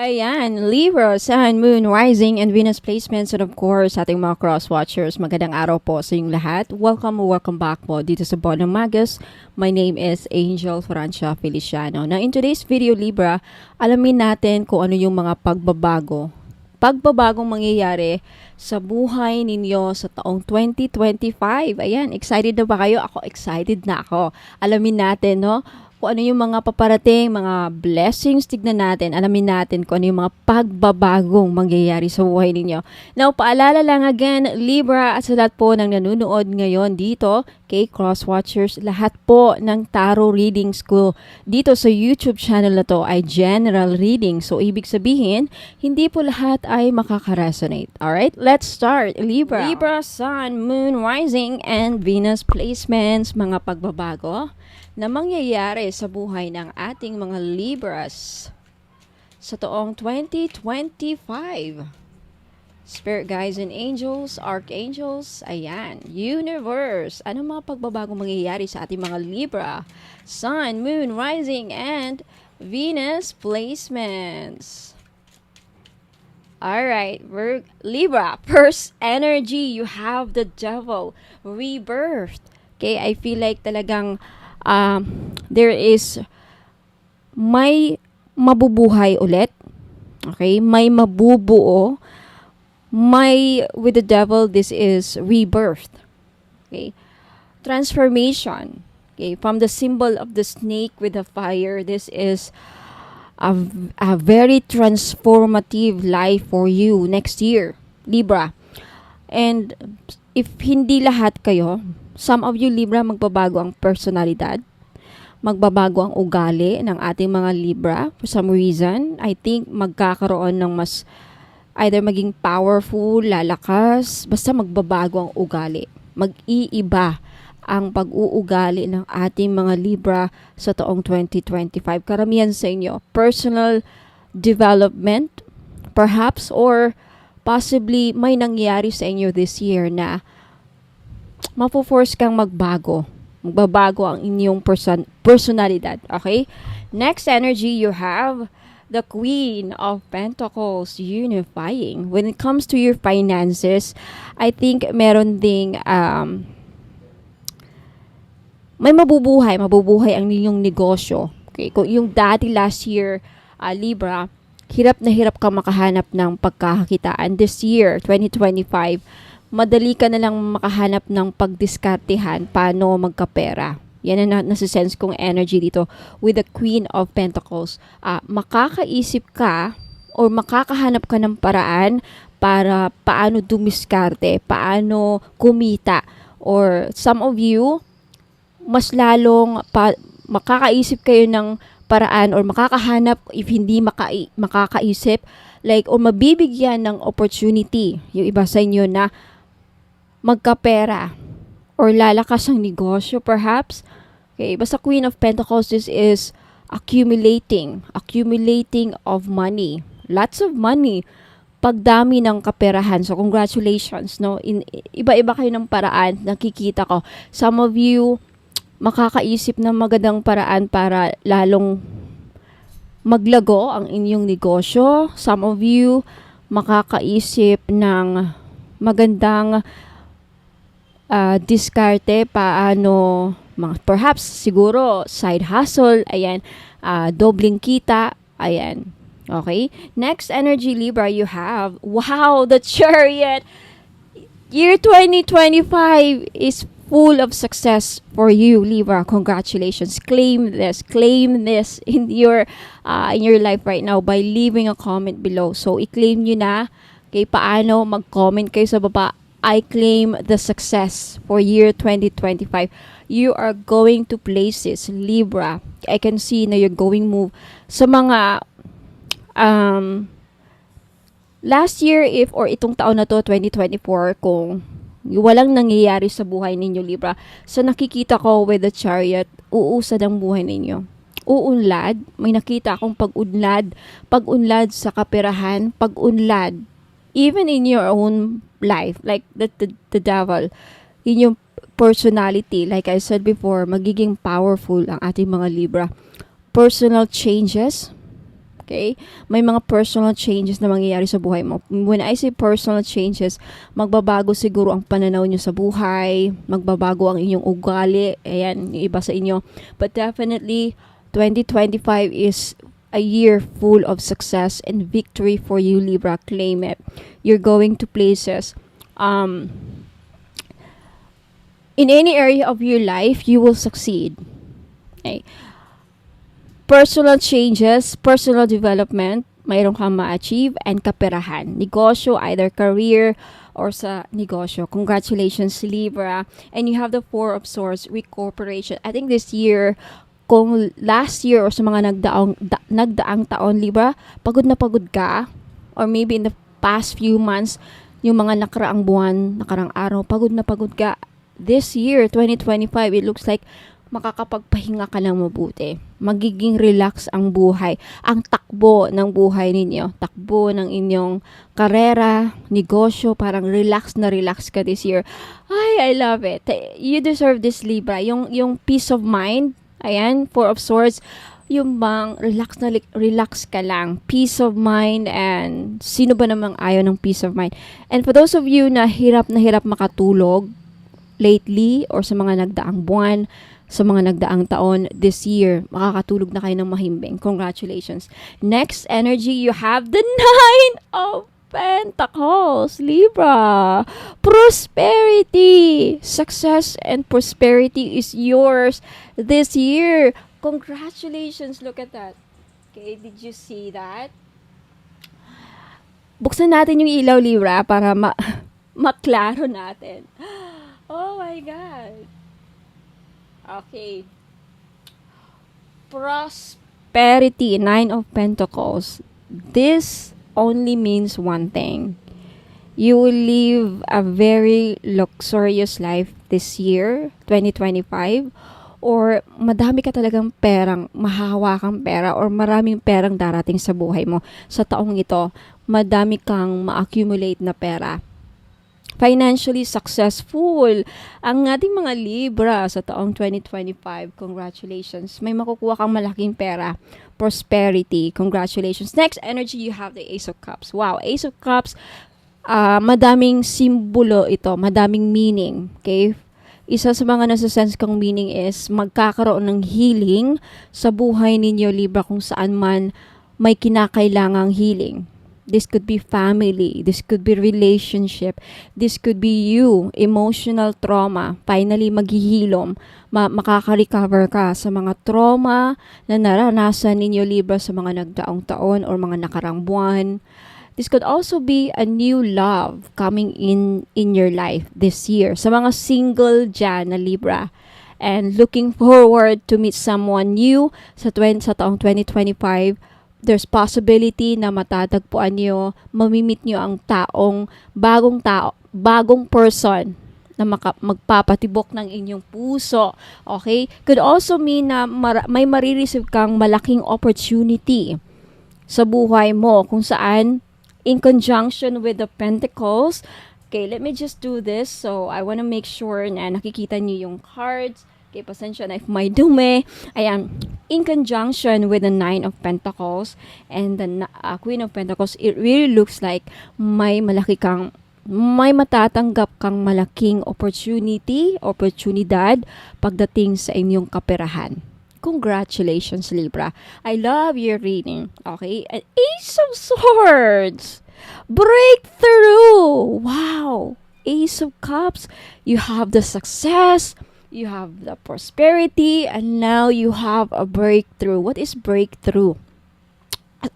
Ayan, Libra, Sun, Moon, Rising, and Venus placements, and of course, ating mga cross-watchers, magandang araw po sa inyong lahat. Welcome back po dito sa Bonang Magus. My name is Angel Francia Feliciano. Now, in today's video, Libra, alamin natin kung ano yung mga pagbabagong mangyayari sa buhay ninyo sa taong 2025. Ayan, excited na ba kayo? Ako, excited na ako. Alamin natin, no? Kung ano yung mga paparating, mga blessings, tignan natin, alamin natin kung ano yung mga pagbabagong mangyayari sa buhay ninyo. Now, paalala lang again, Libra, at sa lahat po ng nanonood ngayon dito, kay Crosswatchers, lahat po ng tarot readings ko dito sa YouTube channel na to ay general reading. So, ibig sabihin, hindi po lahat ay makaka-resonate. Alright, let's start. Libra, Sun, Moon, Rising, and Venus placements, mga pagbabago na mangyayari sa buhay ng ating mga Libras sa taong 2025. Spirit guides and angels, archangels, ayan, universe. Ano mga pagbabago mangyayari sa ating mga Libra, Sun, Moon, Rising, and Venus placements? Alright, Libra, first energy, you have the Devil, rebirth. Okay, I feel like talagang there is may mabubuhay ulit. Okay? May mabubuo. May, with the Devil, this is rebirth. Okay? Transformation. Okay? From the symbol of the snake with the fire, this is a very transformative life for you next year, Libra. And if hindi lahat kayo, some of you Libra, magbabago ang personalidad, magbabago ang ugali ng ating mga Libra. For some reason, I think magkakaroon ng mas either maging powerful, lalakas, basta magbabago ang ugali. Mag-iiba ang pag-uugali ng ating mga Libra sa taong 2025. Karamihan sa inyo, personal development, perhaps, or possibly may nangyari sa inyo this year na mapo-force kang magbago. Magbabago ang inyong personalidad. Okay? Next energy, you have the Queen of Pentacles unifying. When it comes to your finances, I think meron ding may mabubuhay ang inyong negosyo. Okay? Kung yung dati last year, Libra, hirap na hirap ka makahanap ng pagkakakitaan. This year, 2025, madali ka na lang makahanap ng pagdiskartehan paano magkapera. Yan ang nasisense kong energy dito with the Queen of Pentacles. Makakaisip ka or makakahanap ka ng paraan para paano dumiskarte, paano kumita. Or some of you, mas lalong makakaisip kayo ng paraan or makakahanap if hindi makakaisip, like, o mabibigyan ng opportunity yung iba sa inyo na magkapera or lalakas ang negosyo perhaps. Okay, basta Queen of Pentacles, this is accumulating of money. Lots of money. Pagdami ng kaperahan. So congratulations, no? Iba-iba kayo ng paraan, nakikita ko. Some of you makakaisip ng magandang paraan para lalong maglago ang inyong negosyo. Some of you makakaisip ng magandang diskarte, paano, perhaps, siguro, side hustle, ayan, dobling kita, ayan, okay? Next energy, Libra, you have, wow, the Chariot! Year 2025 is full of success for you, Libra. Congratulations. Claim this in your life right now by leaving a comment below. So, i-claim nyo na, okay, paano, mag-comment kayo sa baba. I claim the success for year 2025. You are going to places, Libra. I can see na you're going move sa mga last year or itong taon na to 2024, kung walang nangyayari sa buhay ninyo, Libra, sa nakikita ko with the Chariot, uusad ang buhay ninyo. Uunlad, may nakita akong pag-unlad sa kaperahan, pag-unlad even in your own life, like the Devil, in your personality, like I said before, magiging powerful ang ating mga Libra. Personal changes, Okay? May mga personal changes na mangyayari sa buhay mo. When I say personal changes, magbabago siguro ang pananaw nyo sa buhay, magbabago ang inyong ugali, ayan, yung iba sa inyo. But definitely, 2025 is a year full of success and victory for you, Libra. Claim it. You're going to places. In any area of your life, you will succeed. Okay? Personal changes, personal development, mayroon kang ma-achieve, and kaperahan. Negosyo, either career or sa negosyo. Congratulations, Libra. And you have the Four of Swords, recorporation. I think this year, kung last year or sa mga nagdaang taon, Libra, pagod na pagod ka, or maybe in the past few months, yung mga nakaraang buwan, nakaraang araw, pagod na pagod ka. This year, 2025, it looks like makakapagpahinga ka ng mabuti. Magiging relax ang buhay. Ang takbo ng buhay ninyo. Takbo ng inyong karera, negosyo, parang relax na relax ka this year. Ay, I love it. You deserve this, Libra. Yung peace of mind, ayan, Four of Swords, yung bang relax ka lang. Peace of mind, and sino ba namang ayaw ng peace of mind? And for those of you na hirap makatulog lately or sa mga nagdaang buwan, sa mga nagdaang taon, this year, makakatulog na kayo ng mahimbing. Congratulations. Next energy, you have the Nine of Pentacles, Libra. Prosperity. Success and prosperity is yours this year. Congratulations. Look at that. Okay, did you see that? Buksan natin yung ilaw, Libra, para maklaro natin. Oh my God. Okay. Prosperity, Nine of Pentacles. This only means one thing. You will live a very luxurious life this year, 2025. Or madami ka talagang perang, mahahawakang pera, or maraming perang darating sa buhay mo. Sa taong ito, madami kang ma-accumulate na pera. Financially successful ang ating mga Libra sa taong 2025. Congratulations. May makukuha kang malaking pera. Prosperity. Congratulations. Next energy, you have the Ace of Cups. Wow, Ace of Cups, madaming simbolo ito, madaming meaning. Okay? Isa sa mga nasa-sense kong meaning is magkakaroon ng healing sa buhay ninyo, Libra, kung saan man may kinakailangang healing. This could be family. This could be relationship. This could be you. Emotional trauma. Finally, maghihilom. Makaka-recover ka sa mga trauma na naranasan ninyo, Libra, sa mga nagdaang taon or mga nakarang buwan. This could also be a new love coming in your life this year. Sa mga single dyan na Libra, and looking forward to meet someone new sa taong 2025, there's possibility na matatagpuan nyo, mamimit nyo ang bagong person na magpapatibok ng inyong puso. Okay? Could also mean na may marireceive kang malaking opportunity sa buhay mo kung saan in conjunction with the Pentacles. Okay, let me just do this. So, I want to make sure na nakikita nyo yung cards. Okay, pasensya na if may dumi. Ayan, in conjunction with the Nine of Pentacles and the Queen of Pentacles, it really looks like may matatanggap kang malaking oportunidad pagdating sa inyong kaperahan. Congratulations, Libra. I love your reading. Okay, an Ace of Swords. Breakthrough. Wow. Ace of Cups. You have the success. You have the prosperity, and now you have a breakthrough. What is breakthrough?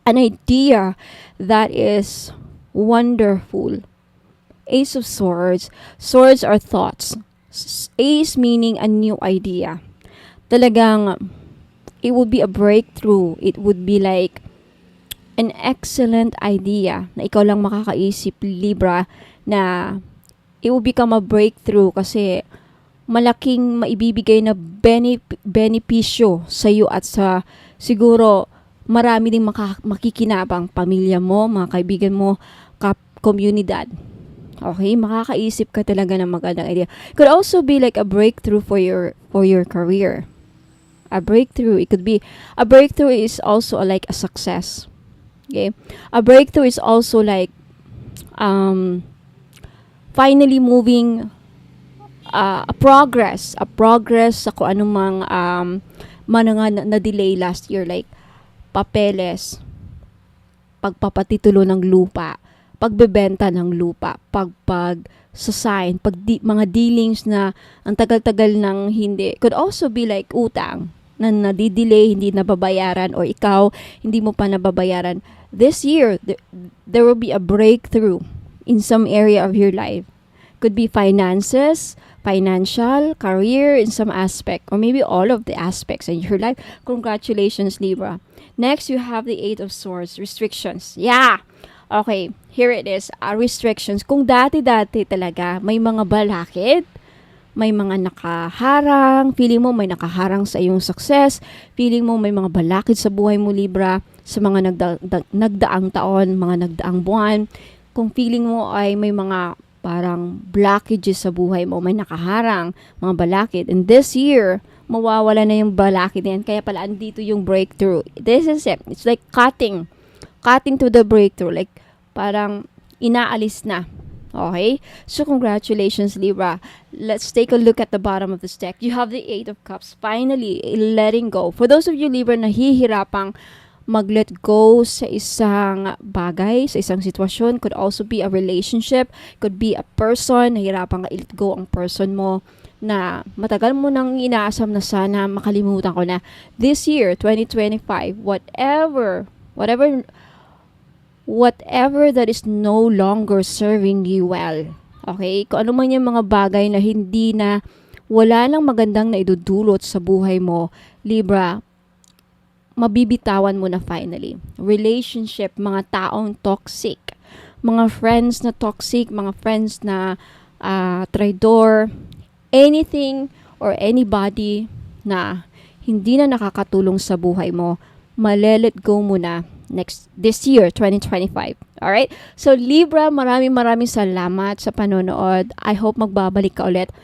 An idea that is wonderful. Ace of Swords. Swords are thoughts. Ace meaning a new idea. Talagang, it would be a breakthrough. It would be like an excellent idea na ikaw lang makakaisip, Libra, na it will become a breakthrough kasi malaking maibibigay na benepisyo sa iyo at sa siguro marami ding makikinabang, pamilya mo, mga kaibigan mo, komunidad. Okay, makakaisip ka talaga ng magandang idea. Could also be like a breakthrough for your career. A breakthrough, it could be a breakthrough is also like a success. Okay? A breakthrough is also like um, finally moving a progress sa kung anumang mga na-delay last year, like papeles, pagpapatitulo ng lupa, pagbebenta ng lupa, sa sign, mga dealings na ang tagal-tagal nang hindi. Could also be like utang na nadidelay, hindi nababayaran, or ikaw, hindi mo pa nababayaran. This year, there will be a breakthrough in some area of your life. Could be finances, financial, career, in some aspect, or maybe all of the aspects in your life. Congratulations, Libra. Next, you have the Eight of Swords, restrictions. Yeah! Okay, here it is. Restrictions. Kung dati-dati talaga, may mga balakid, may mga nakaharang, feeling mo may nakaharang sa iyong success, feeling mo may mga balakid sa buhay mo, Libra, sa mga nagdaang taon, mga nagdaang buwan. Kung feeling mo ay may mga parang blockages sa buhay mo, may nakaharang, mga balakid. And this year, mawawala na yung balakid na yan. Kaya pala, andito yung breakthrough. This is it. It's like cutting to the breakthrough. Like, parang inaalis na. Okay? So, congratulations, Libra. Let's take a look at the bottom of this deck. You have the Eight of Cups. Finally, letting go. For those of you, Libra, na hihirapang mag-let go sa isang bagay, sa isang sitwasyon, could also be a relationship, could be a person, nahirapan ka i-let go ang person mo na matagal mo nang inaasam na sana makalimutan ko na. This year, 2025, whatever that is no longer serving you well. Okay? Kung ano man yung mga bagay na hindi na, wala lang magandang na idudulot sa buhay mo, Libra, mabibitawan mo na finally. Relationship, mga taong toxic, mga friends na toxic, mga friends na traidor, anything or anybody na hindi na nakakatulong sa buhay mo, malelet go mo na this year, 2025. Alright? So, Libra, maraming salamat sa panonood. I hope magbabalik ka ulit.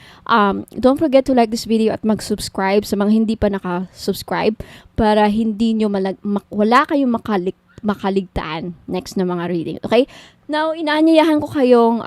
Don't forget to like this video at mag-subscribe sa mga hindi pa naka-subscribe para hindi nyo wala kayong makaligtaan next na mga reading. Okay? Now, inaanyayahan ko kayong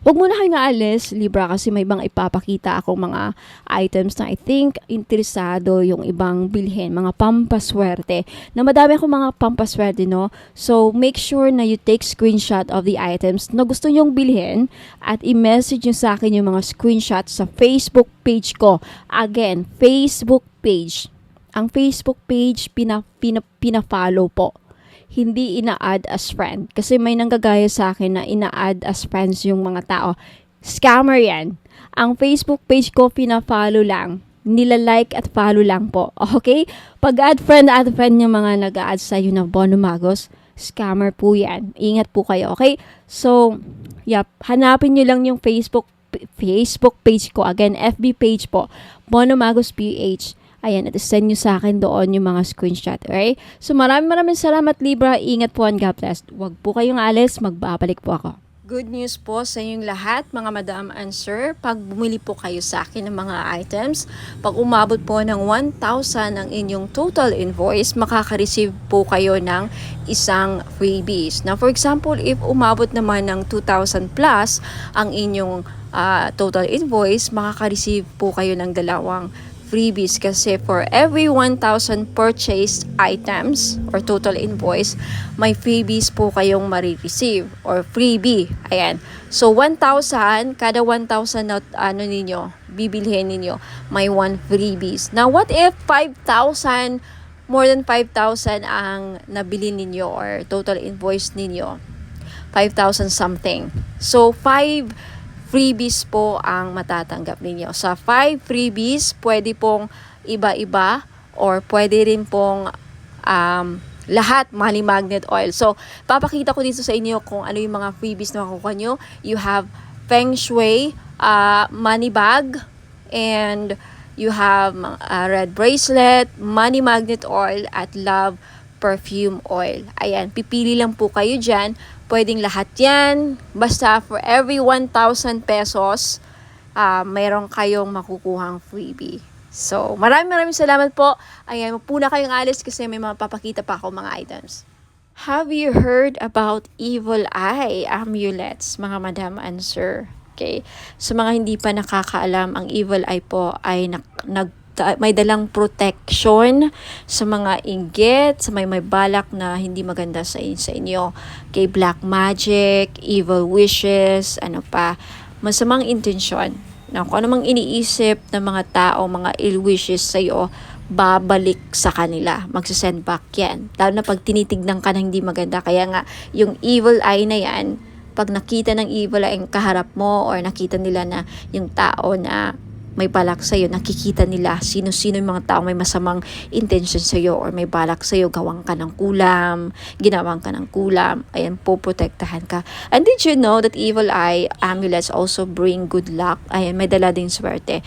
huwag muna kayong aalis, Libra, kasi may ibang ipapakita akong mga items na I think interesado yung ibang bilhin, mga pampaswerte. Na madami akong mga pampaswerte, no? So, make sure na you take screenshot of the items na gusto nyong bilhin at i-message nyo sa akin yung mga screenshot sa Facebook page ko. Again, Facebook page. Ang Facebook page, pina-follow po. Hindi ina-add as friend. Kasi may nanggagaya sa akin na ina-add as friends yung mga tao. Scammer yan. Ang Facebook page ko, pina-follow lang. Nila-like at follow lang po. Okay? Pag add friend yung mga nag-add sa'yo na Bono Magos, scammer po yan. Ingat po kayo. Okay? So, hanapin nyo lang yung Facebook page ko. Again, FB page po. Bono Magos PH. Ayan, at send nyo sa akin doon yung mga screenshot. Okay? So, maraming salamat, Libra. Ingat po and God bless. Huwag po kayong alis. Magbabalik po ako. Good news po sa inyong lahat, mga madam and sir. Pag bumili po kayo sa akin ng mga items, pag umabot po ng 1,000 ang inyong total invoice, makaka-receive po kayo ng isang freebies. Now, for example, if umabot naman ng 2,000 plus ang inyong total invoice, makaka-receive po kayo ng dalawang freebies kasi for every 1,000 purchased items or total invoice, may freebies po kayong marireceive or freebie. Ayan. So, 1,000, kada 1,000 na bibilhin ninyo, may 1 freebies. Now, what if 5,000, more than 5,000 ang nabili ninyo or total invoice ninyo? 5,000 something. So, 5 freebies po ang matatanggap ninyo. Sa 5 freebies, pwede pong iba-iba or pwede rin pong lahat money magnet oil. So, papakita ko dito sa inyo kung ano yung mga freebies na makukuha nyo. You have Feng Shui money bag, and you have red bracelet, money magnet oil, at love perfume oil. Ayan, pipili lang po kayo dyan. Pwedeng lahat yan. Basta for every 1,000 pesos, mayroon kayong makukuhang freebie. So, maraming salamat po. Ayan, wag po na kayong alis kasi may mga papakita pa ako mga items. Have you heard about evil eye amulets, mga madam and sir? Okay. Sa mga hindi pa nakakaalam, ang evil eye po ay may dalang protection sa mga inggit, sa may balak na hindi maganda sa inyo. Okay, black magic, evil wishes, ano pa, masamang intensyon. Na kung anumang iniisip ng mga tao, mga ill wishes sa'yo, babalik sa kanila. Magsasend back yan. Lalo na pag tinitignan ka na hindi maganda. Kaya nga, yung evil eye na yan, pag nakita ng evil eye ang kaharap mo or nakita nila na yung tao na may balak sa'yo, nakikita nila sino-sino yung mga tao may masamang intention sa'yo or may balak sa'yo, gawang ka ng kulam, ginawang ka ng kulam, ayan po, protektahan ka. And did you know that evil eye amulets also bring good luck? Ayan, may dala din swerte.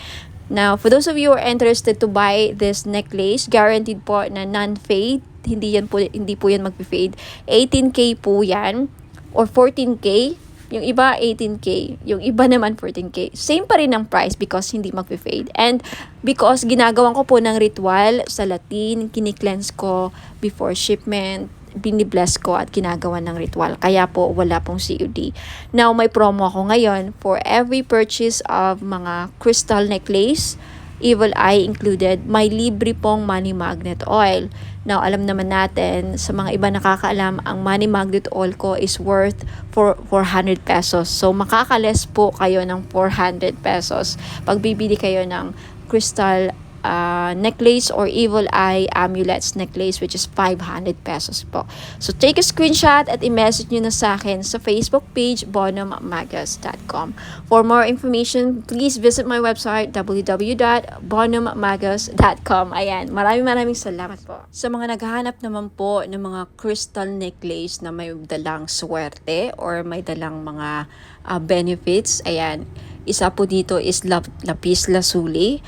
Now, for those of you who are interested to buy this necklace, guaranteed po na non-fade, hindi po yan mag-fade. 18K po yan or 14K. Yung iba 18K, yung iba naman 14K. Same pa rin ang price because hindi mag-fade. And because ginagawan ko po ng ritual sa Latin, kini-cleanse ko before shipment, binibless ko at ginagawa ng ritual. Kaya po wala pong COD. Now may promo ako ngayon for every purchase of mga crystal necklace, evil eye included, may libre pong money magnet oil. Now, alam naman natin, sa mga iba nakakaalam, ang money magnet oil ko is worth for 400 pesos. So, makakales po kayo ng 400 pesos pag bibili kayo ng crystal necklace or evil eye amulets necklace, which is 500 pesos po. So, take a screenshot at i-message nyo na sa akin sa Facebook page, bonummagus.com. For more information, please visit my website, www.bonummagus.com. Ayan, maraming salamat po. Sa mga naghahanap naman po ng mga crystal necklace na may dalang swerte or may dalang mga benefits, ayan, isa po dito is lapis lazuli.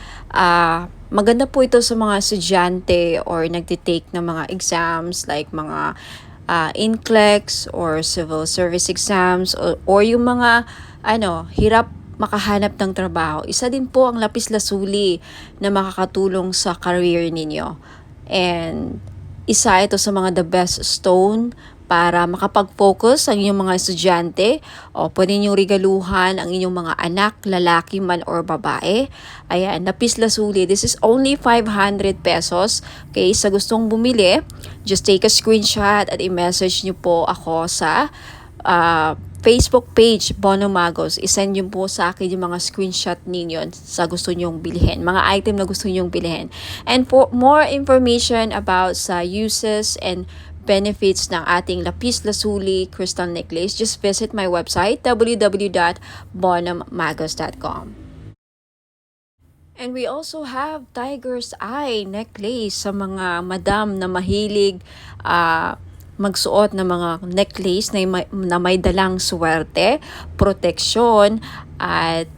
Maganda po ito sa mga estudyante or nagtitake ng mga exams like mga NCLEX or civil service exams or yung mga hirap makahanap ng trabaho. Isa din po ang lapis lazuli na makakatulong sa career ninyo. And isa ito sa mga the best stone para makapag-focus ang inyong mga estudyante o pwede ninyong regaluhan ang inyong mga anak, lalaki man or babae. Ayan, lapis lazuli. This is only 500 pesos. Okay, sa gustong bumili, just take a screenshot at i-message nyo po ako sa Facebook page, Bono Magos. I-send nyo po sa akin yung mga screenshot ninyo sa gusto nyong bilhin. Mga item na gusto nyong bilhin. And for more information about sa uses and benefits ng ating lapis lazuli crystal necklace, just visit my website, www.bonummagus.com. And we also have tiger's eye necklace sa mga madam na mahilig magsuot ng mga necklace na may dalang swerte, proteksyon, at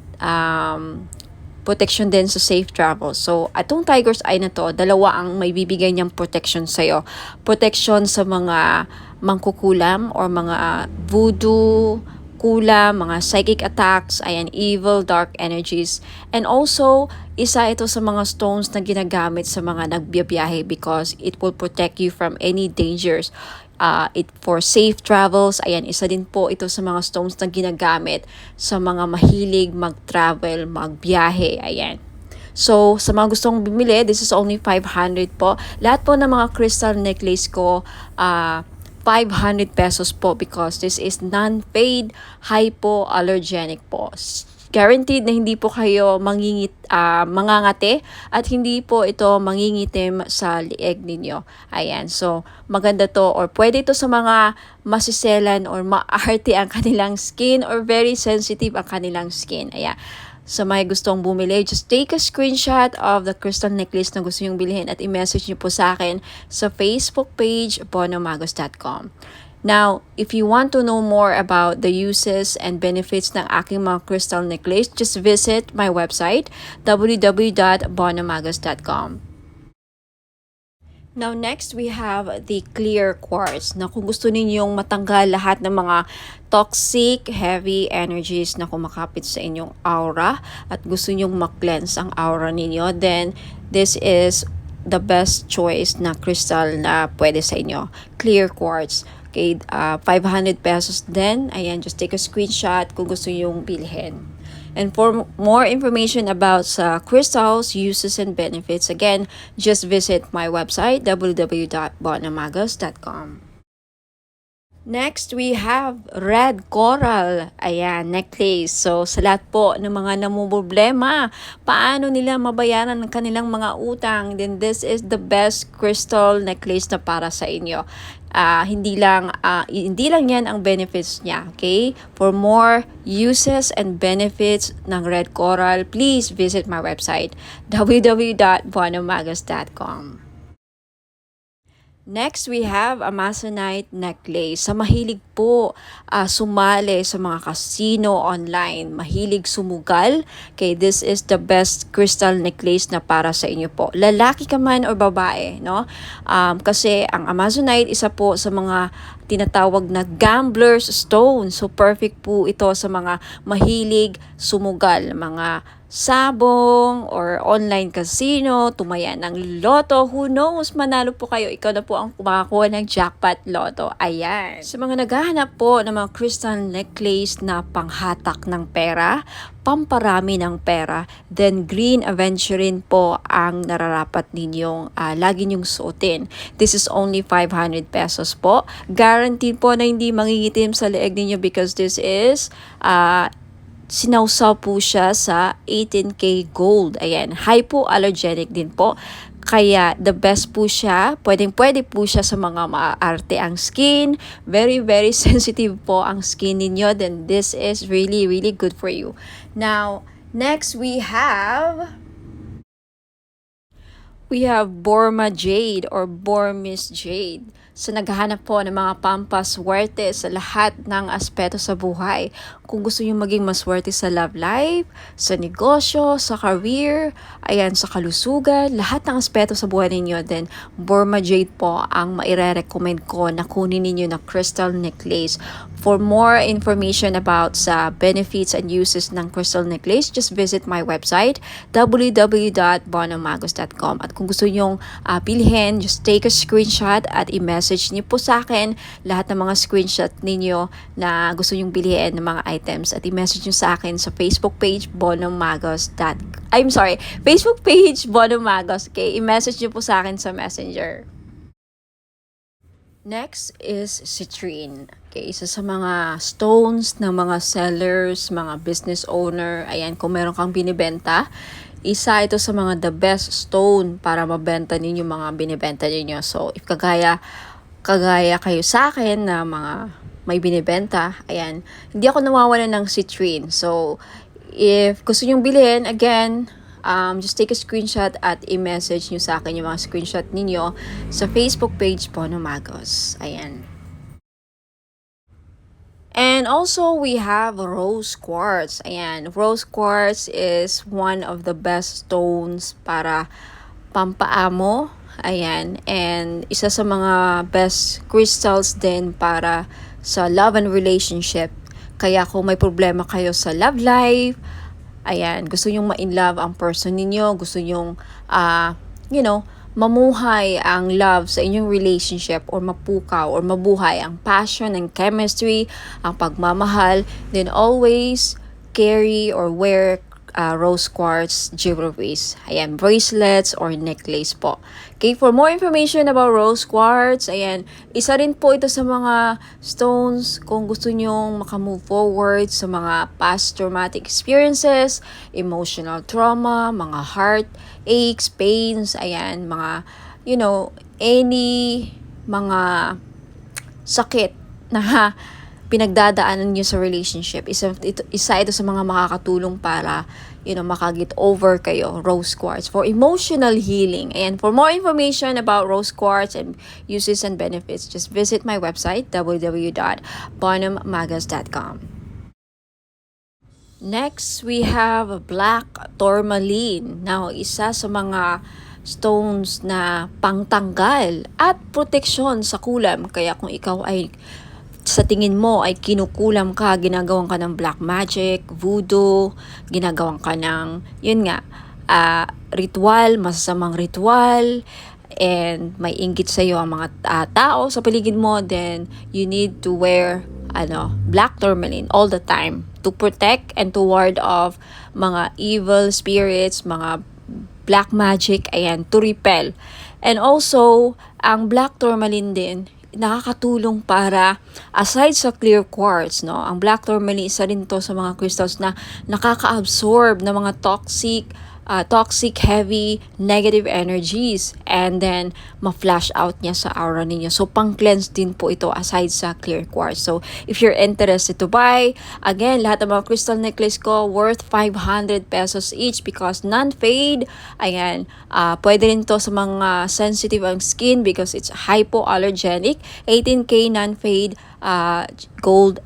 protection din sa safe travel. So, atong tiger's eye na to, dalawa ang may bibigay niyang protection sa'yo. Protection sa mga mangkukulam or mga voodoo, kulam, mga psychic attacks, ayan, evil, dark energies. And also, isa ito sa mga stones na ginagamit sa mga nagbiyabiyahe because it will protect you from any dangers. For safe travels, ayan, isa din po ito sa mga stones na ginagamit sa mga mahilig mag-travel, magbiyahe, ayan. So, sa mga gustong bumili, this is only 500 po. Lahat po ng mga crystal necklace ko, 500 pesos po because this is non-fade, hypoallergenic po. Guaranteed na hindi po kayo mangangati at hindi po ito mangingitim sa lieg ninyo. Ayan, so maganda to or pwede ito sa mga masiselan or maarte ang kanilang skin or very sensitive ang kanilang skin. Ayan. Sa may gustong bumili, just take a screenshot of the crystal necklace na gusto nyong bilhin at i-message nyo po sa akin sa Facebook page, bonummagus.com. Now, if you want to know more about the uses and benefits ng aking mga crystal necklace, just visit my website, www.bonummagus.com. Now next, we have the clear quartz na kung gusto ninyong matanggal lahat ng mga toxic, heavy energies na kumakapit sa inyong aura at gusto ninyong mag-cleanse ang aura ninyo, then this is the best choice na crystal na pwede sa inyo. Clear quartz. Okay, 500 pesos din. Ayan, just take a screenshot kung gusto ninyong bilhin. And for more information about crystals, uses, and benefits, again, just visit my website, www.bonamagos.com. Next, we have red coral. Ayan, necklace. So, sa lahat po ng mga namumroblema, paano nila mabayaran ang kanilang mga utang, then this is the best crystal necklace na para sa inyo. Hindi lang yan ang benefits niya, okay? For more uses and benefits ng red coral, please visit my website, www.bonamagos.com. Next, we have Amazonite necklace. Sa mahilig po sumali sa mga casino online, mahilig sumugal, okay, this is the best crystal necklace na para sa inyo po. Lalaki ka man o babae, no? Kasi ang Amazonite, isa po sa mga tinatawag na gambler's stone. So, perfect po ito sa mga mahilig sumugal, mga sabong or online casino, tumaya ng loto, who knows, manalo po kayo, ikaw na po ang kumakakuha ng jackpot loto. Ayan. Sa mga naghahanap po ng mga crystal necklace na panghatak ng pera, pamparami ng pera, then green aventurine po ang nararapat ninyong lagi nyong suotin. This is only 500 pesos po. Guaranteed po na hindi mangingitim sa leeg ninyo because this is sinawsaw po siya sa 18K gold. Ayan, hypoallergenic din po. Kaya the best po siya, pwede po siya sa mga maarte ang skin. Very, very sensitive po ang skin ninyo. Then this is really, really good for you. Now, next we have Burma Jade or Burmese Jade. So, naghahanap po ng mga pampaswerte sa lahat ng aspeto sa buhay. Kung gusto nyo maging maswerte sa love life, sa negosyo, sa career, ayan, sa kalusugan, lahat ng aspeto sa buhay ninyo, then Burma Jade po ang maire-recommend ko na kunin ninyo na crystal necklace. For more information about sa benefits and uses ng crystal necklace, just visit my website, www.bonamagos.com. At kung gusto nyong bilhin, just take a screenshot at i-message niyo po sa akin lahat ng mga screenshot ninyo na gusto nyong bilhin ng mga items at i-message niyo sa akin sa Facebook page Facebook page Bonamagos. Okay, i-message niyo po sa akin sa Messenger. Next is citrine. Okay, isa sa mga stones ng mga sellers, mga business owner. Ayan, kung meron kang binibenta, isa ito sa mga the best stone para mabenta ninyo mga binibenta ninyo. So, if kagaya kayo sa akin na mga may binibenta, ayan, hindi ako nawawalan ng citrine. So, if gusto nyong bilhin, again, just take a screenshot at i-message nyo sa akin yung mga screenshot ninyo sa Facebook page Bonamagos. Ayan. And also, we have rose quartz. Ayan, rose quartz is one of the best stones para pampaamo. Ayan, and isa sa mga best crystals din para sa love and relationship. Kaya kung may problema kayo sa love life, ayan, gusto nyong ma-in-love ang person ninyo, gusto nyong, mamuhay ang love sa inyong relationship or mapukaw or mabuhay ang passion and chemistry, ang pagmamahal, then always carry or wear rose quartz jewelries. Ayan, bracelets or necklace po. Okay, for more information about rose quartz, ayan, isa rin po ito sa mga stones kung gusto nyong makamove forward sa mga past traumatic experiences, emotional trauma, mga heart aches, pains, ayan, mga, any mga sakit na pinagdadaanan nyo sa relationship. Isa ito sa mga makakatulong para, makagit over kayo, rose quartz, for emotional healing. And for more information about rose quartz and uses and benefits, just visit my website, www.bonamagos.com. Next, we have black tourmaline. Now, isa sa mga stones na pangtanggal at proteksyon sa kulam. Kaya kung ikaw ay sa tingin mo ay kinukulam ka, ginagawan ka ng black magic, voodoo, ginagawan ka ng, yun nga, ritual, masasamang ritual, and may inggit sa iyo ang mga tao sa paligid mo, then you need to wear black tourmaline all the time to protect and to ward off mga evil spirits, mga black magic, ayan, to repel. And also, ang black tourmaline din, nakakatulong para, aside sa clear quartz, no, ang black tourmaline, isa rin to sa mga crystals na nakaka-absorb ng mga toxic, heavy, negative energies, and then ma-flash out niya sa aura ninyo. So, pang-cleanse din po ito aside sa clear quartz. So, if you're interested to buy, again, lahat ng mga crystal necklace ko worth 500 pesos each because non-fade. Ayan, pwede rin to sa mga sensitive ang skin because it's hypoallergenic. 18K non-fade gold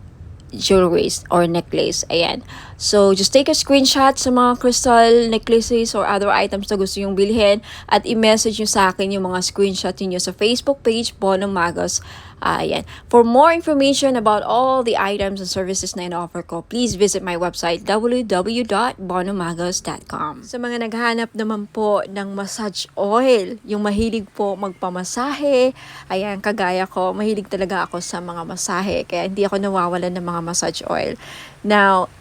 jewelries or necklace. Ayan. So, just take a screenshot sa mga crystal necklaces or other items na gusto yung bilhin at i-message nyo sa akin yung mga screenshot niyo sa Facebook page, Bono Magos. Ayan. For more information about all the items and services na in-offer ko, please visit my website, www.bonomagos.com. Sa mga naghahanap naman po ng massage oil, yung mahilig po magpamasahe, ayan, kagaya ko, mahilig talaga ako sa mga masahe, kaya hindi ako nawawalan ng mga massage oil. Now,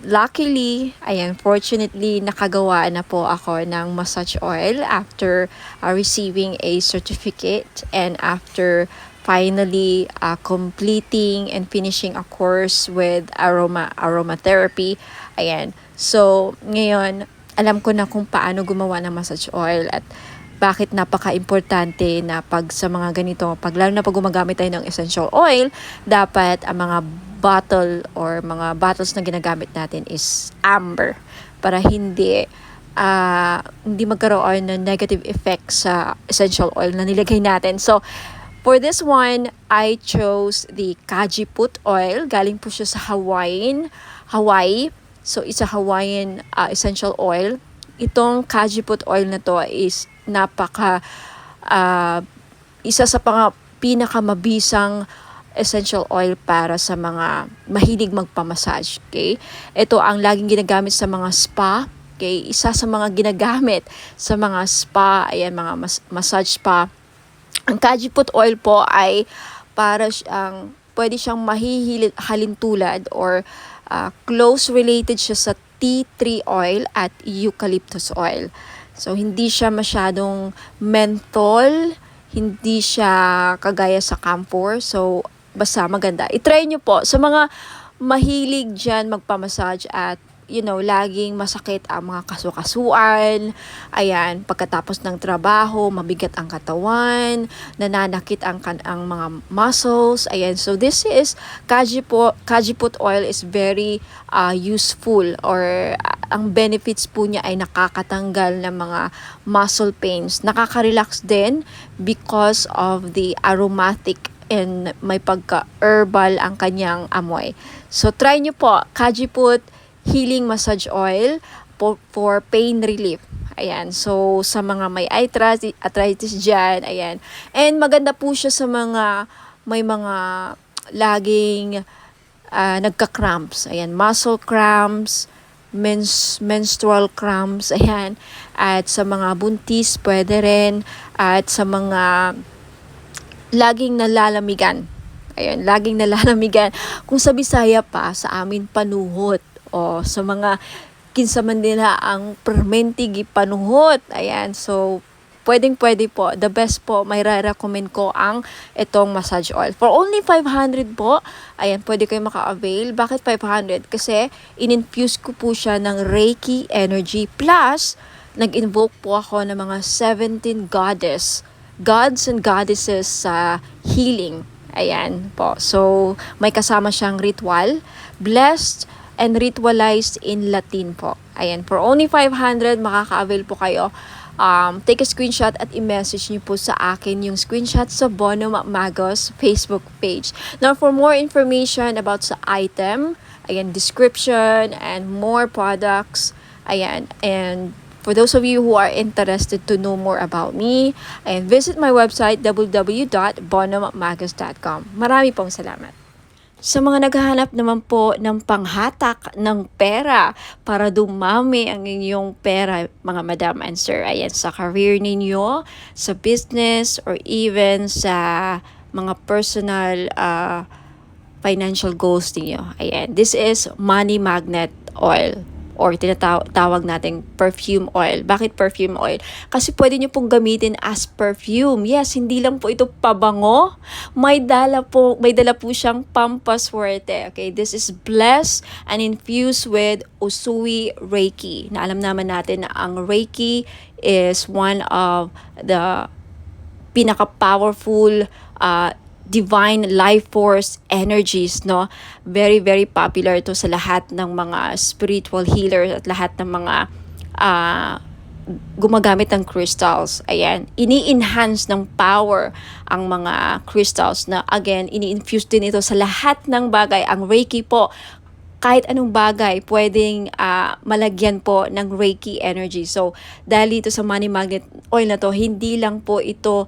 luckily, fortunately, nakagawa na po ako ng massage oil after receiving a certificate and after finally completing and finishing a course with aromatherapy. Ayan. So, ngayon, alam ko na kung paano gumawa ng massage oil at bakit napaka-importante na pag sa mga ganito, lalo na pag gumagamit tayo ng essential oil, dapat ang mga bottle or mga bottles na ginagamit natin is amber para hindi magkaroon ng negative effect sa essential oil na nilagay natin. So, for this one, I chose the Kajiput oil. Galing po siya sa Hawaii. So, it's a Hawaiian essential oil. Itong Kajiput oil na to is isa sa pinakamabisang essential oil para sa mga mahilig magpamassage. Okay? Ito ang laging ginagamit sa mga spa. Okay? Isa sa mga ginagamit sa mga spa, mga massage spa. Ang Kajiput oil po ay pwede siyang halintulad or close related siya sa tea tree oil at eucalyptus oil. So, hindi siya masyadong menthol, hindi siya kagaya sa camphor. So, basta maganda. I-try nyo po sa mga mahilig dyan magpamassage at laging masakit ang mga kasukasuan. Ayan, pagkatapos ng trabaho, mabigat ang katawan, nananakit ang mga muscles. Ayan, so this is Kajiput oil is very useful or ang benefits po niya ay nakakatanggal ng mga muscle pains. Nakaka-relax din because of the aromatic and may pagka-herbal ang kanyang amoy. So try nyo po, Kajiput Healing Massage Oil for pain relief. Ayan. So, sa mga may arthritis dyan, ayan. And maganda po siya sa may mga laging nagka-cramps. Ayan. Muscle cramps, menstrual cramps, ayan. At sa mga buntis, pwede rin. At sa mga laging nalalamigan. Ayan. Laging nalalamigan. Kung sa Bisaya pa, sa amin panuhot. O sa mga kinsaman nila ang permentig panuhot. Ayan, so pwede po. The best po, may recommend ko ang itong massage oil. For only 500 po, ayan, pwede kayo maka-avail. Bakit 500? Kasi in-infuse ko po siya ng Reiki energy plus nag-invoke po ako ng mga 17 gods and goddesses sa healing. Ayan po. So, may kasama siyang ritual, blessed and ritualized in Latin po. Ayan, for only 500, makaka-avail po kayo. Take a screenshot at i-message niyo po sa akin yung screenshot sa Bono Magos Facebook page. Now, for more information about sa item, ayan, description and more products, ayan, and For those of you who are interested to know more about me, and visit my website www.bonhommagos.com. Marami pong salamat. Sa mga naghahanap naman po ng panghatak ng pera para dumami ang inyong pera, mga madam and sir, ayan, sa career ninyo, sa business, or even sa mga personal financial goals ninyo. Ayan, this is money magnet oil, or tinatawag nating perfume oil. Bakit perfume oil? Kasi pwede nyo pong gamitin as perfume. Yes, hindi lang po ito pabango. May dala po siyang pampaswerte. Okay, this is blessed and infused with Usui Reiki. Na alam naman natin na ang Reiki is one of the pinaka-powerful divine life force energies, no? Very, very popular to sa lahat ng mga spiritual healers at lahat ng mga gumagamit ng crystals. Ayan, ini-enhance ng power ang mga crystals na, again, ini-infuse din ito sa lahat ng bagay. Ang Reiki po, kahit anong bagay, pwedeng malagyan po ng Reiki energy. So, dahil dito sa money magnet oil na to, hindi lang po ito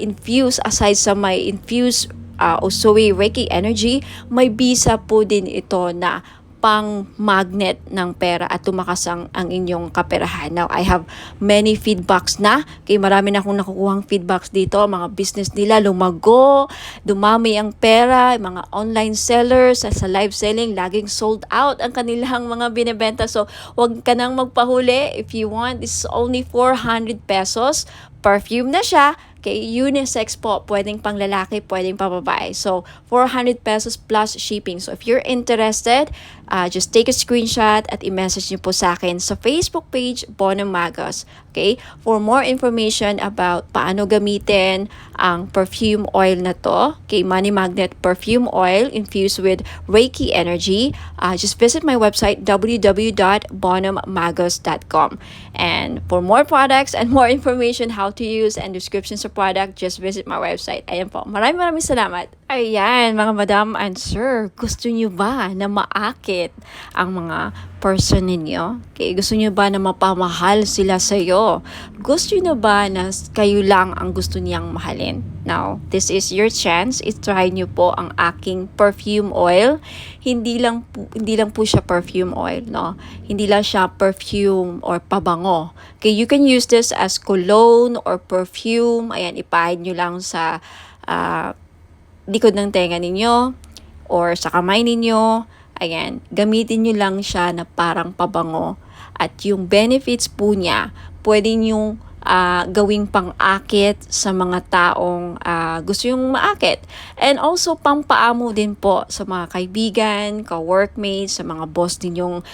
infused, aside sa may infused Usui Reiki energy, may bisa po din ito na pang magnet ng pera at tumakas ang inyong kaperahan. Now, I have many feedbacks na. Kaya marami na akong nakukuhang feedbacks dito. Mga business nila lumago, dumami ang pera, mga online sellers sa live selling, laging sold out ang kanilang mga binebenta. So, wag ka nang magpahuli. If you want, this is only 400 pesos. Perfume na siya. Okay, unisex po, pwedeng pang lalaki, pwedeng pang babae. So, 400 pesos plus shipping. So, if you're interested, just take a screenshot at i-message niyo po sa akin sa Facebook page, Bonhom Magos. Okay, for more information about paano gamitin ang perfume oil na to, okay, Money Magnet Perfume Oil infused with Reiki energy, just visit my website, www.bonhommagos.com. And for more products and more information, how to use and descriptions of product, just visit my website. Ayan po. Maraming salamat. Ayan, mga madam and sir, gusto nyo ba na maakit ang mga person ninyo? Okay, gusto nyo ba na mapamahal sila sa'yo? Gusto nyo ba na kayo lang ang gusto niyang mahalin? Now, this is your chance. I-try nyo po ang aking perfume oil. Hindi lang po siya perfume oil, no? Hindi lang siya perfume or pabango. Okay, you can use this as cologne or perfume. Ayan, ipahid nyo lang sa likod ng tenga ninyo or sa kamay ninyo. Ayan, gamitin nyo lang siya na parang pabango. At yung benefits po niya, pwede nyo gawing pang-akit sa mga taong gusto yung maakit. And also, pampaamo din po sa mga kaibigan, ka-workmates, sa mga boss ninyong,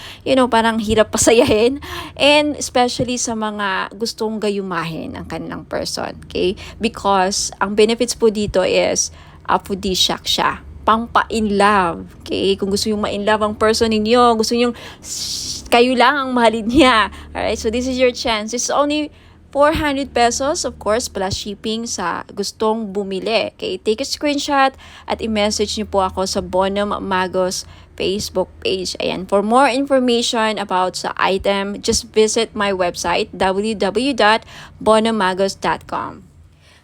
parang hirap pasayahin. And especially sa mga gustong gayumahin ang kanilang person. Okay? Because ang benefits po dito is aphrodisiac siya. Pampa-in love. Okay? Kung gusto yung ma-in love ang person ninyo, gusto yung kayo lang ang mahalin niya. Alright? So, this is your chance. It's only 400 pesos, of course, plus shipping sa gustong bumili. Okay? Take a screenshot at i-message niyo po ako sa Bonhom Magos Facebook page. Ayan. For more information about sa item, just visit my website, www.bonhommagos.com.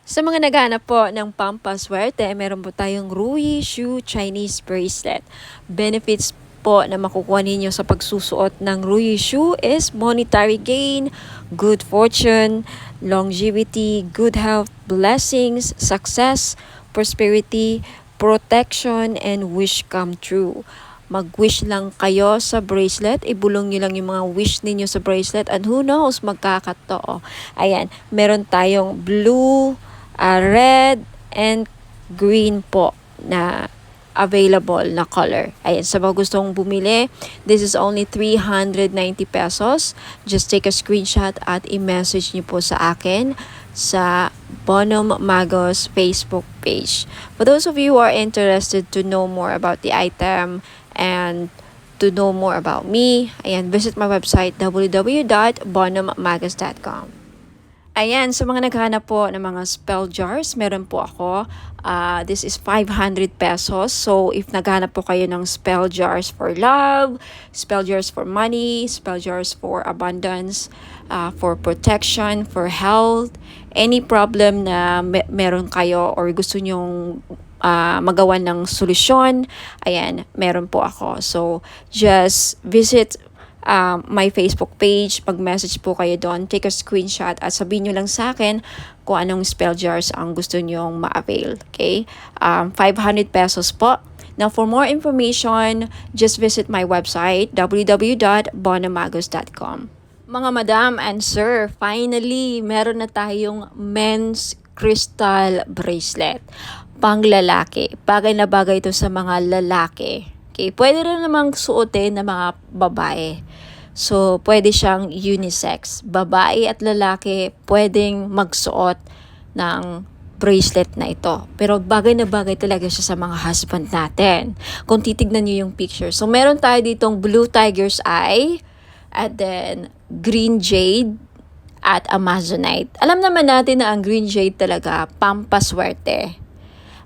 Sa mga naghahanap po ng pampaswerte, meron po tayong Rui Shu Chinese Bracelet. Benefits po na makukuha ninyo sa pagsusuot ng Rui Shu is monetary gain, good fortune, longevity, good health, blessings, success, prosperity, protection, and wish come true. Mag-wish lang kayo sa bracelet, ibulong nyo lang yung mga wish ninyo sa bracelet, and who knows, magkakatotoo. Ayan, meron tayong blue, red, and green po na available na color. Ayan, sa mga gustong bumili, this is only 390 pesos. Just take a screenshot at i-message niyo po sa akin sa Bonhom Magos Facebook page. For those of you who are interested to know more about the item and to know more about me, ayan, visit my website, www.bonhommagos.com. Ayan, sa mga naghahanap po ng mga spell jars, meron po ako. This is 500 pesos. So, if naghahanap po kayo ng spell jars for love, spell jars for money, spell jars for abundance, for protection, for health, any problem na meron kayo or gusto nyong magawa ng solusyon, ayan, meron po ako. So, just visit my Facebook page, mag-message po kayo doon, take a screenshot at sabihin nyo lang sa akin kung anong spell jars ang gusto nyong ma-avail. Okay? 500 pesos po. Now, for more information, just visit my website, www.bonamagos.com. Mga madam and sir, finally, meron na tayong men's crystal bracelet. Pang lalaki. Bagay na bagay ito sa mga lalaki. Okay, pwede rin namang suotin ng mga babae. So, pwede siyang unisex. Babae at lalaki pwedeng magsuot ng bracelet na ito. Pero bagay na bagay talaga siya sa mga husband natin. Kung titignan niyo yung picture. So, meron tayo ditong blue tiger's eye, and then green jade, at amazonite. Alam naman natin na ang green jade talaga, pampaswerte.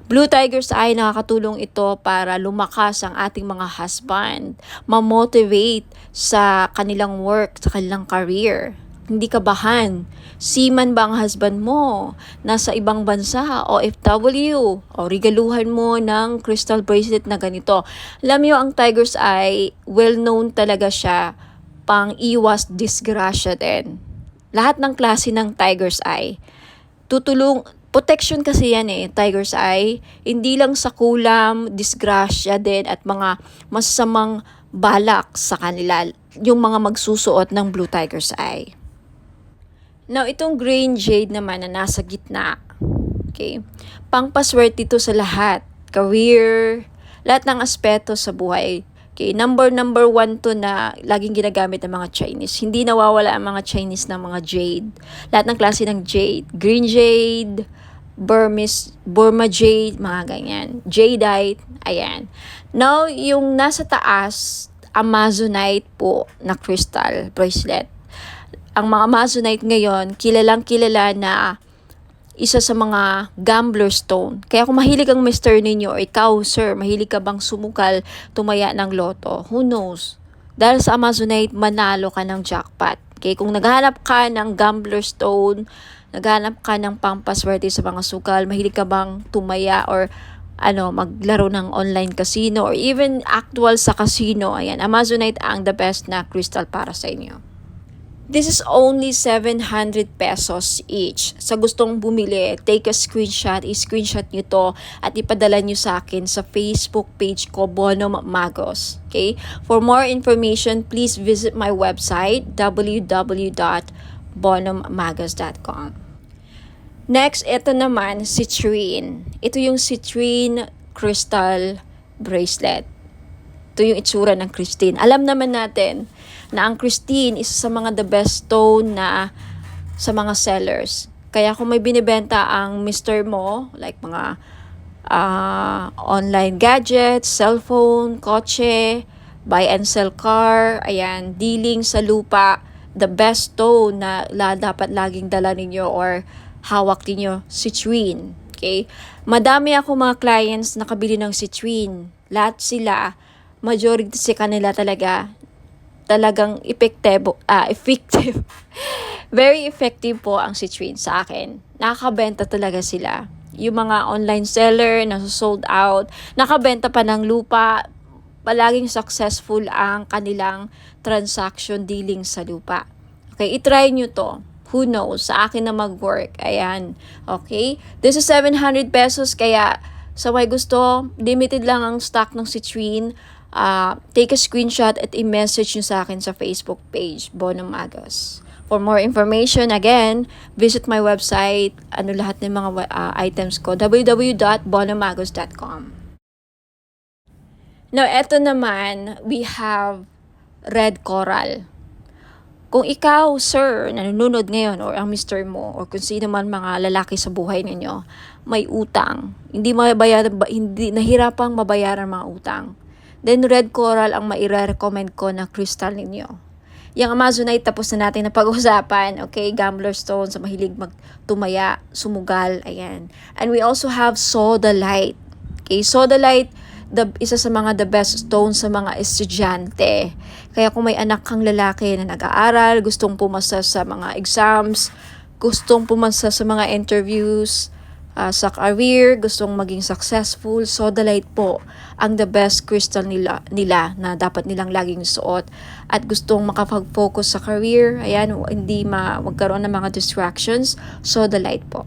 Blue tiger's eye, nakakatulong ito para lumakas ang ating mga husband, ma-motivate sa kanilang work, sa kanilang career. Hindi kabahan. Seaman ba ang husband mo? Nasa ibang bansa, OFW, o regaluhan mo ng crystal bracelet na ganito. Alam niyo, ang tiger's eye, well-known talaga siya, pang iwas disgrasya din. Lahat ng klase ng tiger's eye, protection kasi yan tiger's eye. Hindi lang sa kulam, disgrasya din at mga masamang balak sa kanila, yung mga magsusuot ng blue tiger's eye. Now, itong green jade naman na nasa gitna, okay, pangpaswerte ito sa lahat. Career, lahat ng aspeto sa buhay. Okay, number one to na laging ginagamit ng mga Chinese. Hindi nawawala ang mga Chinese ng mga jade. Lahat ng klase ng jade. Green jade, Burma jade, mga ganyan. Jadeite, ayan. Now, yung nasa taas, amazonite po na crystal bracelet. Ang mga amazonite ngayon, kilalang kilala na isa sa mga gambler stone. Kaya kung mahilig ang mister ninyo or ikaw, sir, mahilig ka bang sumukal, tumaya ng loto, who knows? Dahil sa amazonite, manalo ka ng jackpot. Okay, kung naghahanap ka ng gambler stone, naghahanap ka ng pampaswerte sa mga sukal, mahilig ka bang tumaya or maglaro ng online casino or even actual sa casino, ayan, amazonite ang the best na crystal para sa inyo. This is only 700 pesos each. Sa gustong bumili, take a screenshot, i-screenshot nyo to at ipadala nyo sa akin sa Facebook page ko, Bonum Magos. Okay? For more information, please visit my website, www.bonummagos.com. Next, ito naman, citrine. Ito yung citrine crystal bracelet. Ito yung itsura ng Christine. Alam naman natin na ang Christine isa sa mga the best stone na sa mga sellers. Kaya kung may binibenta ang mister mo, like mga online gadgets, cellphone, kotse, buy and sell car, ayan, dealing sa lupa, the best stone na dapat laging dala ninyo or hawak ninyo, citrine. Okay? Madami ako mga clients na nakabili ng citrine. Lahat sila, majority sa kanila talagang effective. Very effective po ang citrine sa akin. Nakakabenta talaga sila. Yung mga online seller na sold out, nakabenta pa ng lupa, palaging successful ang kanilang transaction dealing sa lupa. Okay, itry nyo to. Who knows? Sa akin na mag-work. Ayan. Okay? This is 700 pesos. Kaya sa may gusto, limited lang ang stock ng citrine. Take a screenshot at i-message nyo sa akin sa Facebook page, Bonum Magos. For more information, again, visit my website, lahat ng mga items ko, www.bonummagos.com. Now, eto naman, we have red coral. Kung ikaw, sir, nanonood ngayon or ang mister mo or kung sino man mga lalaki sa buhay ninyo, may utang, hindi nahirapang mabayaran mga utang, then red coral ang maire-recommend ko na crystal ninyo. Yung Amazonite, tapos na natin na pag-usapan. Okay, gambler stone sa mahilig magtumaya, sumugal, ayan. And we also have sodalite. Okay, sodalite, isa sa mga the best stone sa mga estudyante. Kaya kung may anak kang lalaki na nag-aaral, gustong pumasa sa mga exams, gustong pumasa sa mga interviews, sa career, gustong maging successful, sodalite po ang the best crystal nila na dapat nilang laging suot. At gustong makapag-focus sa career, ayan, hindi magkaroon ng mga distractions, sodalite po.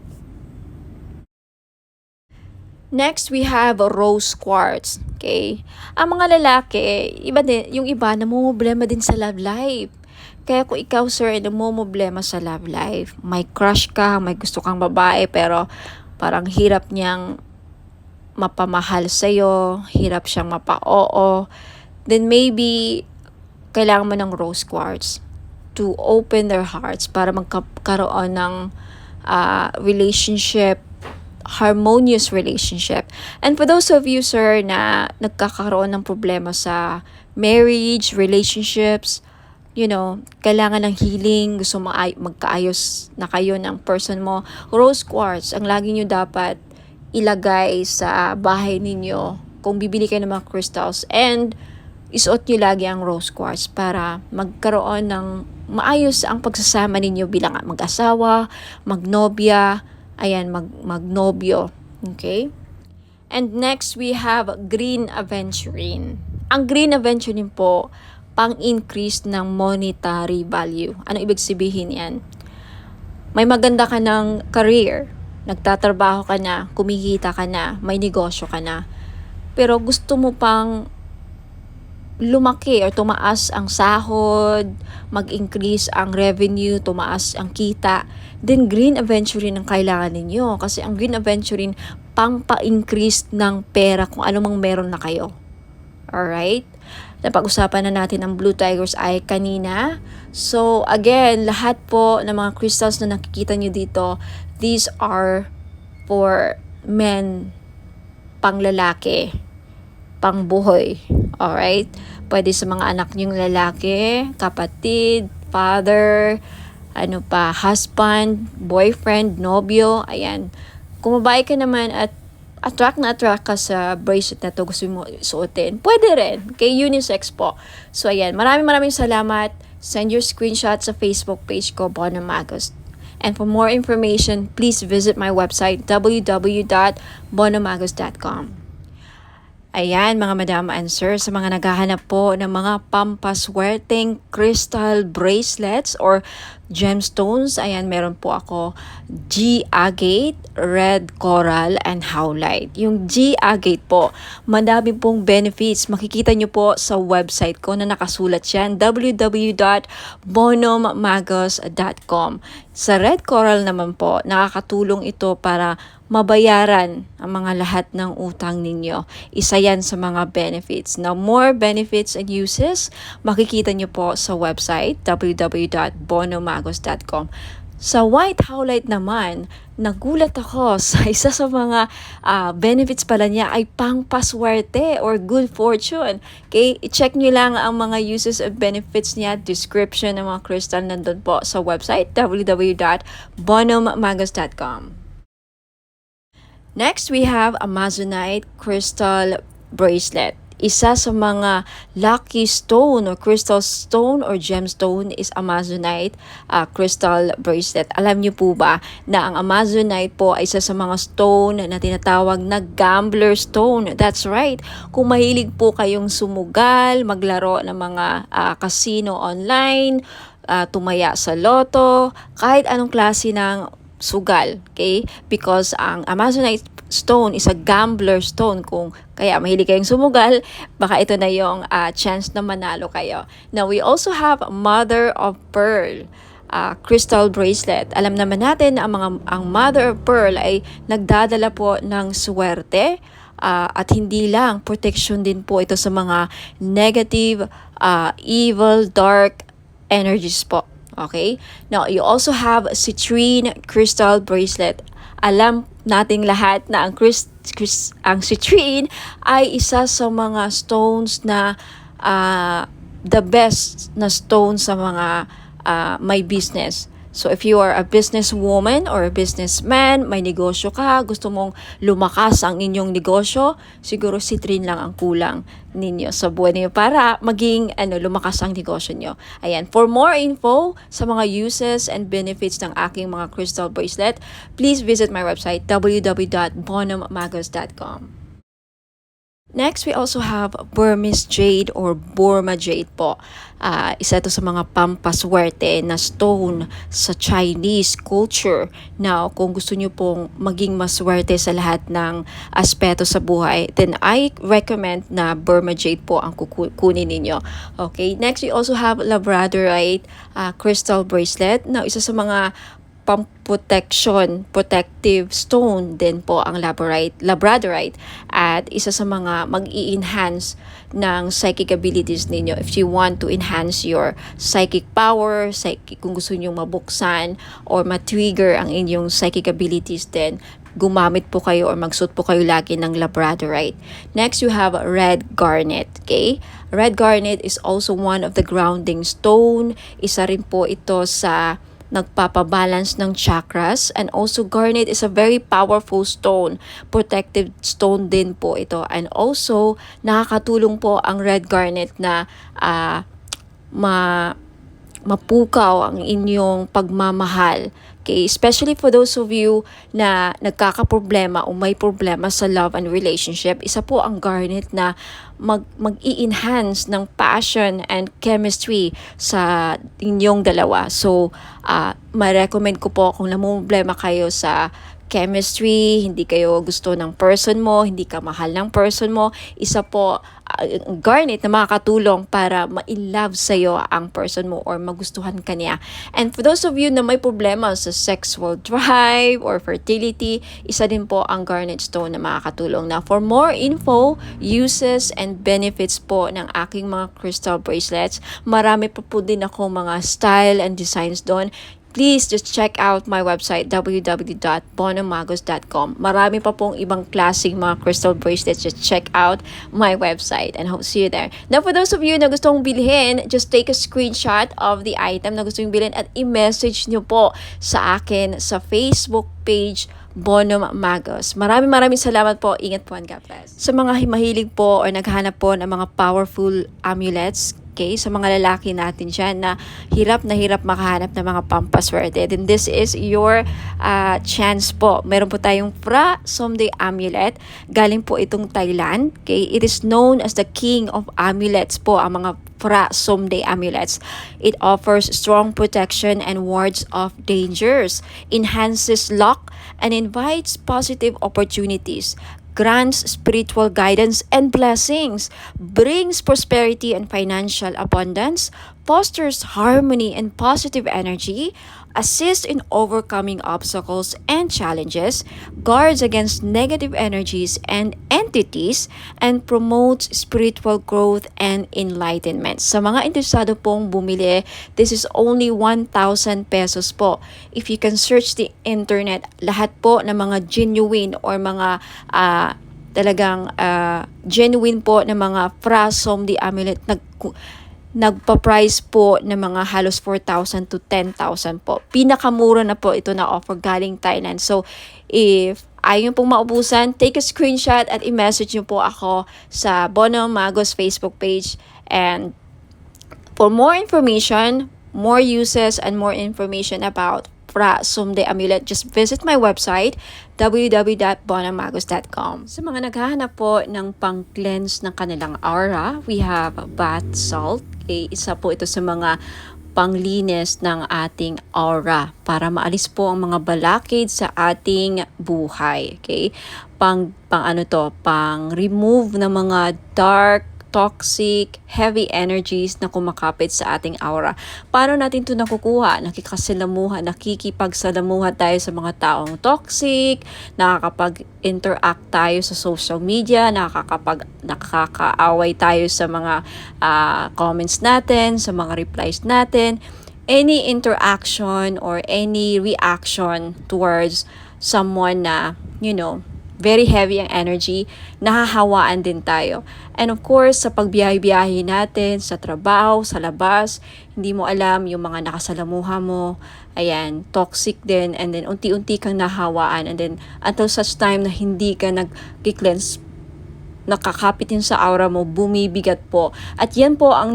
Next, we have rose quartz. Okay? Ang mga lalaki, iba din, yung iba namumblema din sa love life. Kaya kung ikaw, sir, ay namumblema sa love life, may crush ka, may gusto kang babae, pero parang hirap niyang mapamahal sa'yo, hirap siyang mapa-oo, then maybe kailangan mo ng rose quartz to open their hearts para magkaroon ng relationship, harmonious relationship. And for those of you, sir, na nagkakaroon ng problema sa marriage, relationships, kailangan ng healing, gusto magkaayos na kayo ng person mo, rose quartz, ang lagi nyo dapat ilagay sa bahay ninyo kung bibili kayo ng mga crystals, and isuot nyo lagi ang rose quartz para magkaroon ng maayos ang pagsasama ninyo bilang mag-asawa, magnobya, ayan, magnobyo. Okay? And next, we have green aventurine. Ang green aventurine po, pang-increase ng monetary value. Ano ibig sabihin yan? May maganda ka ng career, nagtatrabaho ka na, kumikita ka na, may negosyo ka na, pero gusto mo pang lumaki or tumaas ang sahod, mag-increase ang revenue, tumaas ang kita, then green aventurine ang kailangan ninyo. Kasi ang green aventurine, pang-pa-increase ng pera kung ano mang meron na kayo. Alright? Napag-usapan na natin ang Blue Tiger's Eye kanina. So, again, lahat po ng mga crystals na nakikita nyo dito, these are for men, pang-lalaki, pang-buhay. Alright? Pwede sa mga anak nyong lalaki, kapatid, father, husband, boyfriend, nobyo, ayan. Kung babae ka naman at attract ka sa bracelet na to, gusto mo suotin, pwede rin. Kay unisex po. So, ayan. Maraming salamat. Send your screenshot sa Facebook page ko, Bono Magos. And for more information, please visit my website, www.bonomagos.com. Ayan, mga madam and sir, sa mga naghahanap po ng mga pampaswerteng crystal bracelets or gemstones, ayan, meron po ako G-agate, red coral, and howlite. Yung G-agate po, madami pong benefits. Makikita nyo po sa website ko na nakasulat yan, www.bonommagos.com. Sa red coral naman po, nakakatulong ito para mabayaran ang mga lahat ng utang ninyo. Isa yan sa mga benefits. Now, more benefits and uses, makikita nyo po sa website, www.bonommagos.com. Sa white howlite naman, nagulat ako sa isa sa mga benefits pala niya ay pangpaswerte or good fortune. Okay, i-check nyo lang ang mga uses and benefits niya, description ng mga crystal nandun po sa website, www.bonommagos.com. Next, we have Amazonite crystal bracelet. Isa sa mga lucky stone or crystal stone or gemstone is Amazonite crystal bracelet. Alam niyo po ba na ang Amazonite po ay isa sa mga stone na tinatawag na gambler stone? That's right. Kung mahilig po kayong sumugal, maglaro ng mga casino online, tumaya sa loto, kahit anong klase ng sugal, okay? Because ang Amazonite stone is a gambler stone. Kung kaya mahilig kayong sumugal, baka ito na yung chance na manalo kayo. Now, we also have Mother of Pearl crystal bracelet. Alam naman natin na ang Mother of Pearl ay nagdadala po ng swerte, at hindi lang, protection din po ito sa mga negative, evil, dark energies po. Okay? Now, you also have citrine crystal bracelet. Alam nating lahat na ang citrine ay isa sa mga stones na the best na stone sa mga may business. So if you are a businesswoman or a businessman, may negosyo ka, gusto mong lumakas ang inyong negosyo, siguro citrine lang ang kulang ninyo sa buhay niyo para maging lumakas ang negosyo niyo. Ayan, for more info sa mga uses and benefits ng aking mga crystal bracelet, please visit my website www.bonhommagos.com. Next, we also have Burmese Jade or Burma Jade po. Isa ito sa mga pampaswerte na stone sa Chinese culture. Now, kung gusto nyo pong maging maswerte sa lahat ng aspeto sa buhay, then I recommend na Burma Jade po ang kukunin ninyo. Okay, next we also have Labradorite crystal bracelet. Now, isa sa mga protective stone din po ang Labradorite at isa sa mga mag-i-enhance ng psychic abilities ninyo if you want to enhance your psychic power, kung gusto niyo mabuksan or ma-trigger ang inyong psychic abilities, then gumamit po kayo or magsuot po kayo lagi ng Labradorite. Next, you have red garnet. Okay? Red garnet is also one of the grounding stone. Isa rin po ito sa nagpapabalance ng chakras, and also garnet is a very powerful stone, protective stone din po ito, and also nakakatulong po ang red garnet na mapukaw ang inyong pagmamahal. Okay, especially for those of you na nagkakaproblema o may problema sa love and relationship, isa po ang garnet na mag-i-enhance ng passion and chemistry sa inyong dalawa. So, ma-recommend ko po kung namumblema kayo sa chemistry, hindi kayo gusto ng person mo, hindi ka mahal ng person mo, isa po garnet na makakatulong para ma-in-love sa'yo ang person mo or magustuhan ka niya. And for those of you na may problema sa sexual drive or fertility, isa din po ang garnet stone na makakatulong. Now, for more info, uses, and benefits po ng aking mga crystal bracelets, marami pa po din ako mga style and designs doon. Please just check out my website www.bonhommagos.com. Marami pa pong ibang klaseng mga crystal bracelets. Just check out my website and hope to see you there. Now, for those of you na gustong bilhin, just take a screenshot of the item na gusto nyo bilhin at i-message nyo po sa akin sa Facebook page Bonhomme Magos. Maraming salamat po. Ingat po and God bless. Sa mga mahilig po or naghahanap po ng mga powerful amulets, okay, sa mga lalaki natin dyan na hirap makahanap ng mga pampaswerte, then this is your chance po. Meron po tayong Phra Somday Amulet. Galing po itong Thailand. Okay, it is known as the king of amulets po, ang mga Phra Somday Amulets. It offers strong protection and wards off dangers, enhances luck, and invites positive opportunities, grants spiritual guidance and blessings, brings prosperity and financial abundance, fosters harmony and positive energy, assists in overcoming obstacles and challenges, guards against negative energies and entities, and promotes spiritual growth and enlightenment. Sa mga interesado pong bumili, this is only 1,000 pesos po. If you can search the internet, lahat po ng mga genuine or mga talagang genuine po na mga Phra Somday Amulet nagpa-price po ng mga halos 4,000 to 10,000 po. Pinakamura na po ito na offer galing Thailand. So, if ayaw pong maubusan, take a screenshot at i-message nyo po ako sa Bonhomme Magos Facebook page. And for more information, more uses, and more information about Phra Somday Amulet, just visit my website www.bonhommagos.com. Sa mga naghahanap po ng pang-cleanse ng kanilang aura, we have bath salt. Okay, isa po ito sa mga panglinis ng ating aura para maalis po ang mga balakid sa ating buhay. Okay? Pang remove ng mga dark, toxic, heavy energies na kumakapit sa ating aura. Paano natin ito nakukuha? Nakikipagsalamuha tayo sa mga taong toxic, nakakapag-interact tayo sa social media, nakakaaway tayo sa mga comments natin, sa mga replies natin. Any interaction or any reaction towards someone na, very heavy ang energy, nahahawaan din tayo. And of course, sa pagbiyahe-biyahe natin, sa trabaho, sa labas, hindi mo alam yung mga nakasalamuha mo, ayan, toxic din, and then unti-unti kang nahawaan, and then until such time na hindi ka nag-cleanse, nakakapit yun sa aura mo, bumibigat po. At yan po ang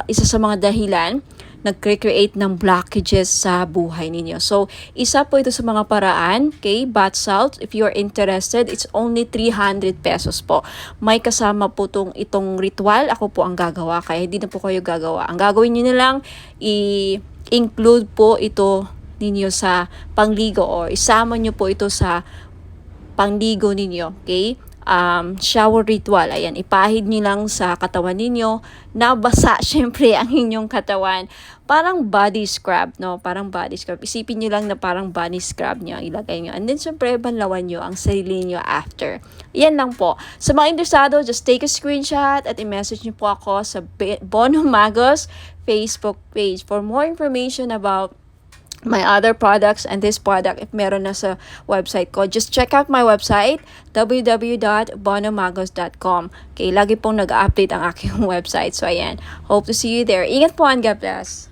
isa sa mga dahilan nag-create ng blockages sa buhay ninyo. So, isa po ito sa mga paraan, okay? Bath salt, if you're interested, it's only 300 pesos po. May kasama po itong ritual. Ako po ang gagawa, kaya hindi na po kayo gagawa. Ang gagawin nyo na lang, i-include po ito ninyo sa pangligo or isama nyo po ito sa pangligo ninyo, okay? Shower ritual. Ayan, ipahid nyo lang sa katawan ninyo na basa syempre ang inyong katawan. Parang body scrub, no? Parang body scrub. Isipin nyo lang na parang body scrub nyo. Ilagay nyo. And then syempre, banlawan nyo ang sarili nyo after. Yan lang po. Sa mga interesado, just take a screenshot at i-message nyo po ako sa Bono Magos Facebook page for more information about my other products and this product. If meron na sa website ko, just check out my website, www.bonomagos.com. Okay, lagi pong nag-update ang aking website. So, ayan. Hope to see you there. Ingat po and God bless.